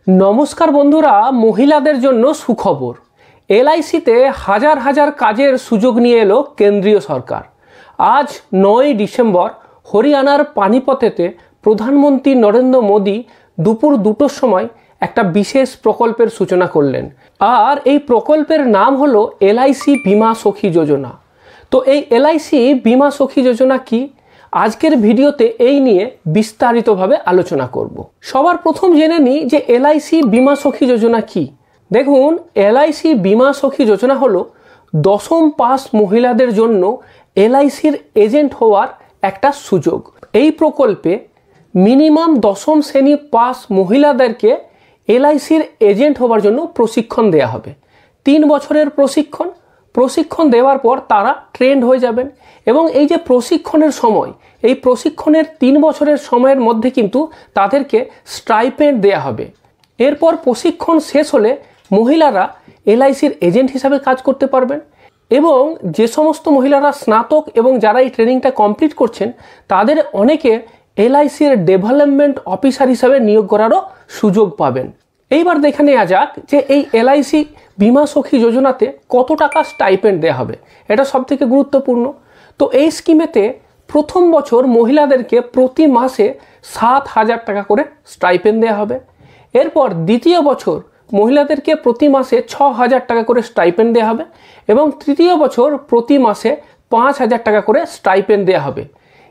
নমস্কার বন্ধুরা, মহিলাদের জন্য সুখবর। এলআইসিতে হাজার হাজার কাজের সুযোগ নিয়ে এলো কেন্দ্রীয় সরকার। আজ 9 ডিসেম্বর হরিয়ানার পানিপথেতে প্রধানমন্ত্রী নরেন্দ্র মোদী দুপুর 2টোর সময় একটা বিশেষ প্রকল্পের সূচনা করলেন। আর এই প্রকল্পের নাম হলো এলআইসি বীমা সখী যোজনা। তো এই এলআইসি বীমা সখী যোজনা কি? আজকের ভিডিওতে এই নিয়ে বিস্তারিতভাবে আলোচনা করব। সবার প্রথম জেনে নিই যে এলআইসি বীমা সখী যোজনা কি। দেখুন, এলআইসি বীমা সখী যোজনা হলো 10ম পাস মহিলাদের জন্য এলআইসির এজেন্ট হওয়ার একটা সুযোগ। এই প্রকল্পে মিনিমাম 10ম শ্রেণী পাস মহিলাদেরকে এলআইসির এজেন্ট হওয়ার জন্য প্রশিক্ষণ দেওয়া হবে। 3 বছরের প্রশিক্ষণ দেওয়ার পর তারা ট্রেন্ড হয়ে যাবেন এবং এই যে প্রশিক্ষণের সময়, এই প্রশিক্ষণের 3 বছরের সময়ের মধ্যে কিন্তু তাদেরকে স্টাইপেন্ড দেয়া হবে। এরপর প্রশিক্ষণ শেষ হলে মহিলারা এলআইসির এজেন্ট হিসাবে কাজ করতে পারবেন এবং যে সমস্ত মহিলারা স্নাতক এবং যারা এই ট্রেনিংটা কমপ্লিট করছেন তাদের অনেকে এলআইসির ডেভেলপমেন্ট অফিসার হিসাবে নিয়োগ করারও সুযোগ পাবেন। এইবার দেখে নেওয়া যাক যে এই এলআইসি বীমা সখী যোজনাতে কত টাকা স্টাইপেন্ড দেওয়া হবে। এটা সবথেকে গুরুত্বপূর্ণ। তো এই স্কিমেতে প্রথম বছর মহিলাদেরকে প্রতি মাসে 7,000 টাকা করে স্টাইপেন্ড দেওয়া হবে। এরপর দ্বিতীয় বছর মহিলাদেরকে প্রতি মাসে 6,000 টাকা করে স্টাইপেন্ড দেওয়া হবে এবং তৃতীয় বছর প্রতি মাসে 5,000 টাকা করে স্টাইপেন্ড দেওয়া হবে।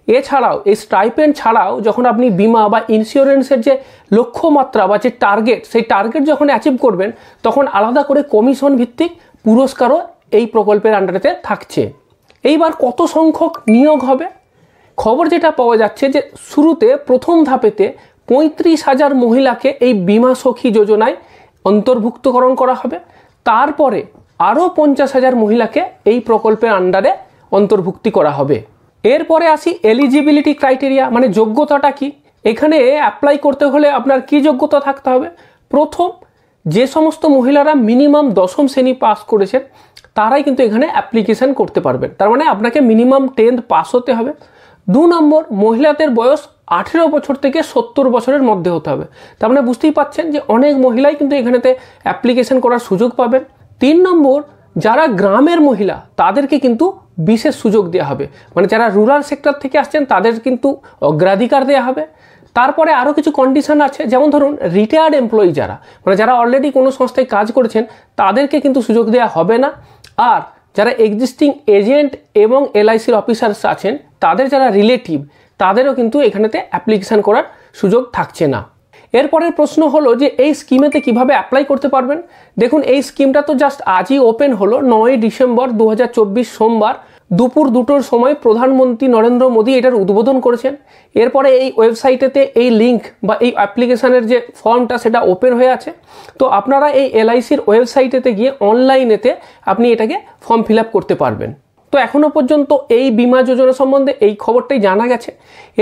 এছাড়াও এই স্টাইপেন্ড ছাড়াও যখন আপনি বিমা বা ইন্স্যুরেন্সের যে লক্ষ্যমাত্রা বা যে টার্গেট, সেই টার্গেট যখন অ্যাচিভ করবেন তখন আলাদা করে কমিশন ভিত্তিক পুরস্কারও এই প্রকল্পের আন্ডারেতে থাকছে। এইবার কত সংখ্যক নিয়োগ হবে? খবর যেটা পাওয়া যাচ্ছে যে শুরুতে প্রথম ধাপেতে 35,000 মহিলাকে এই বীমা সখী যোজনায় অন্তর্ভুক্তকরণ করা হবে। তারপরে আরও 50,000 মহিলাকে এই প্রকল্পের আন্ডারে অন্তর্ভুক্তি করা হবে। এরপরে আসি এলিজিবিলিটি ক্রাইটেরিয়া, মানে যোগ্যতাটা কি। এখানে অ্যাপ্লাই করতে হলে আপনার কি যোগ্যতা থাকতে হবে? প্রথম, যে সমস্ত মহিলারা মিনিমাম 10ম শ্রেণী পাস করেছেন তারাই কিন্তু এখানে অ্যাপ্লিকেশন করতে পারবেন। তার মানে আপনাকে মিনিমাম 10th পাস হতে হবে। 2 নম্বর, মহিলাদের বয়স 18 বছর থেকে 70 বছরের মধ্যে হতে হবে। তার মানে বুঝতেই পাচ্ছেন যে অনেক মহিলাই কিন্তু এখানেতে অ্যাপ্লিকেশন করার সুযোগ পাবেন। 3 নম্বর, যারা গ্রামের মহিলা তাদেরকে কিন্তু বিশেষ সুযোগ দেওয়া হবে, মানে যারা রুরাল সেক্টর থেকে আসছেন তাদের কিন্তু অগ্রাধিকার দেওয়া হবে। তারপরে আরও কিছু কন্ডিশন আছে, যেমন ধরুন রিটায়ার্ড এমপ্লয়ি যারা অলরেডি কোনো সংস্থায় কাজ করেছেন তাদেরকে কিন্তু সুযোগ দেওয়া হবে না। আর যারা এক্সিস্টিং এজেন্ট এবং এলআইসির অফিসার্স আছেন তাদের যারা রিলেটিভ তাদেরও কিন্তু এখানেতে অ্যাপ্লিকেশান করার সুযোগ থাকছে না। এরপরের প্রশ্ন হলো যে এই স্কিমেতে কিভাবে অ্যাপ্লাই করতে পারবেন। দেখুন, এই স্কিমটা তো জাস্ট আজই ওপেন হলো। 9 ডিসেম্বর 2024 সোমবার দুপুর 2টোর সময় প্রধানমন্ত্রী নরেন্দ্র মোদী এটার উদ্বোধন করেছেন। এরপরে এই ওয়েবসাইটেতে এই লিঙ্ক বা এই অ্যাপ্লিকেশানের যে ফর্মটা সেটা ওপেন হয়ে আছে। তো আপনারা এই এলআইসির ওয়েবসাইটেতে গিয়ে অনলাইনেতে আপনি এটাকে ফর্ম ফিল আপ করতে পারবেন। তো এখনও পর্যন্ত এই বীমা যোজনা সম্বন্ধে এই খবরটাই জানা গেছে।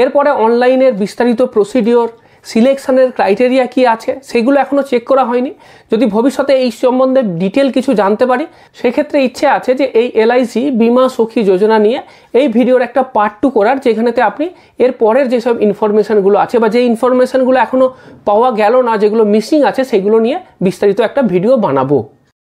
এরপরে অনলাইনের বিস্তারিত প্রসিডিওর, সিলেকশনের ক্রাইটেরিয়া কি আছে সেগুলো এখনও চেক করা হয়নি। যদি ভবিষ্যতে এই সম্বন্ধে ডিটেল কিছু জানতে পারি সেক্ষেত্রে ইচ্ছে আছে যে এই এলআইসি বীমা সখী যোজনা নিয়ে এই ভিডিওর একটা পার্ট 2 করার, যেখানেতে আপনি এর পরের যেসব ইনফরমেশানগুলো আছে বা যে ইনফরমেশানগুলো এখনও পাওয়া গেল না, যেগুলো মিসিং আছে সেগুলো নিয়ে বিস্তারিত একটা ভিডিও বানাবো।